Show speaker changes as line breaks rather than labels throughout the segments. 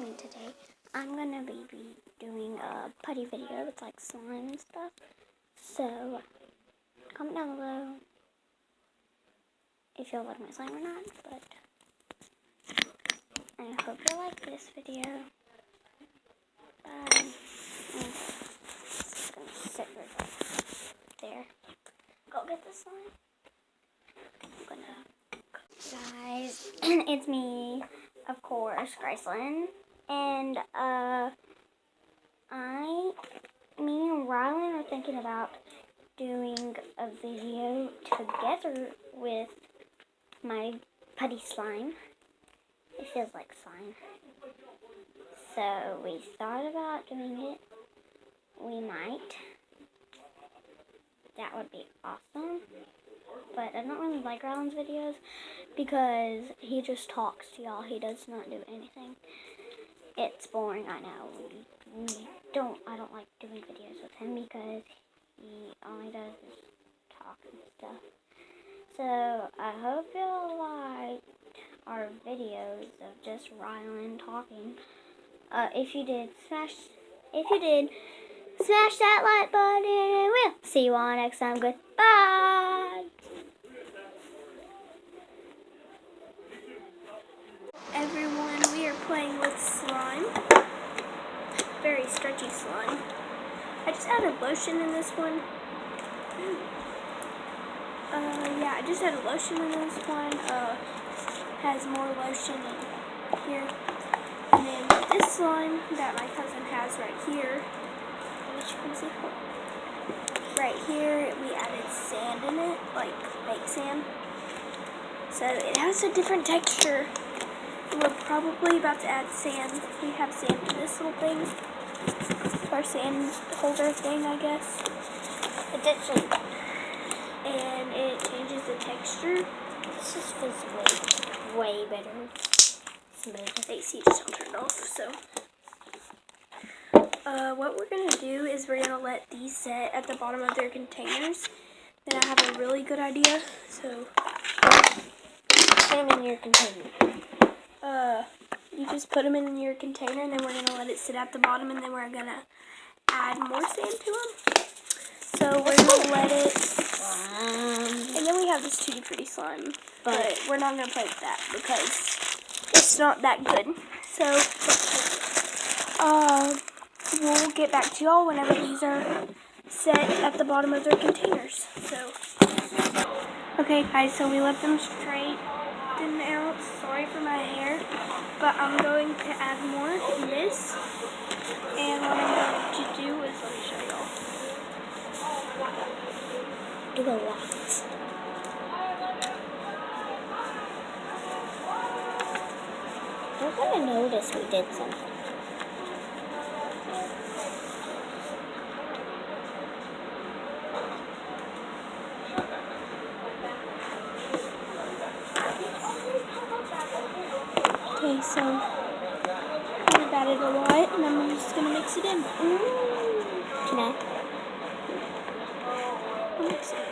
me today. I'm gonna be doing a putty video with like slime and stuff. So comment down below if you like my slime or not. But I hope you like this video. Bye. I'm just gonna sit right there. Go get the slime. Guys, it's me, of course, Gracelyn, and me and Rylan are thinking about doing a video together with my putty slime. It feels like slime. So we thought about doing it. We might. That would be awesome. But I don't really like Rylan's videos because he just talks to y'all. He does not do anything. It's boring, I know. I don't like doing videos with him because he only does is talk and stuff. So I hope you liked our videos of just Rylan talking. If you did, smash that like button, and we'll see you all next time. Goodbye. Everyone, we are playing with slime. Very stretchy slime. I just added lotion in this one. Yeah, I just added lotion in this one. Has more lotion in here. And then this slime that my cousin has right here, which you can see, right here, we added sand in it, like fake sand. So it has a different texture. We're probably about to add sand. We have sand to this little thing. Our sand holder thing, I guess. It's actually, and it changes the texture. This just feels way better. Smooth. The AC just turned off, so. What we're going to do is we're going to let these set at the bottom of their containers. Then I have a really good idea, so. Put them in your container. You just put them in your container, and then we're going to let it sit at the bottom, and then we're going to add more sand to them. So we're going to let it, and then we have this Tutti Frutti slime, but we're not going to play with that because it's not that good. So, we'll get back to y'all whenever these are set at the bottom of their containers. So, okay guys, so we let them straighten out. Sorry for my hair, but I'm going to add more in this. And what I'm going to do is, let me show y'all. Do a lot. They're going to notice we did something. Okay, so we've added a lot, and I'm just going to mix it in. Can I? Mix it in.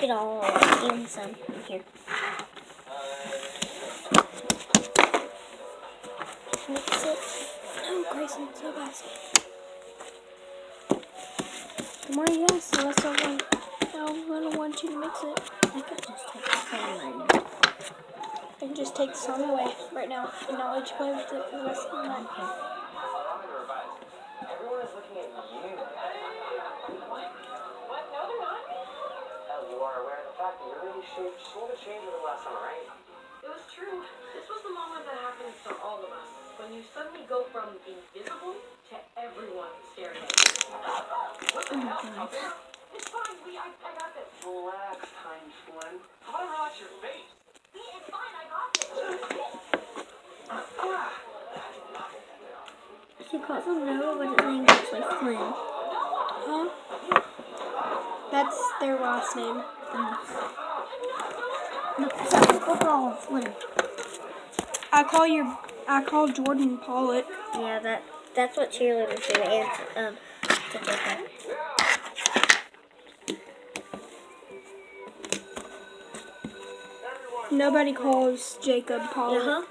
Get all in some here. Mix it. Oh, Grayson, so fast. The more you guys, the less I don't want you to mix it. I could just take the sun away. I can just take the sun away right now and not let you play with it for the rest of the night.
Everyone is looking at you. What? No, they're not. Hell, you are aware of the fact that your lady sort of changed over the last summer, right?
It was true. This was the moment that happens to all of us. When you suddenly go from invisible to everyone staring at you. What the hell? It's fine. I got this.
Relax, Tiny Slim. How about I relax your face?
It's fine. I got this.
She calls them no, but it ain't actually Slim.
No.
Huh? That's their last name.
Football footer.
I call Jordan Pollitt.
Yeah, that's what cheerleaders do. And stuff like that.
Nobody calls Jacob Pollitt.
Uh-huh.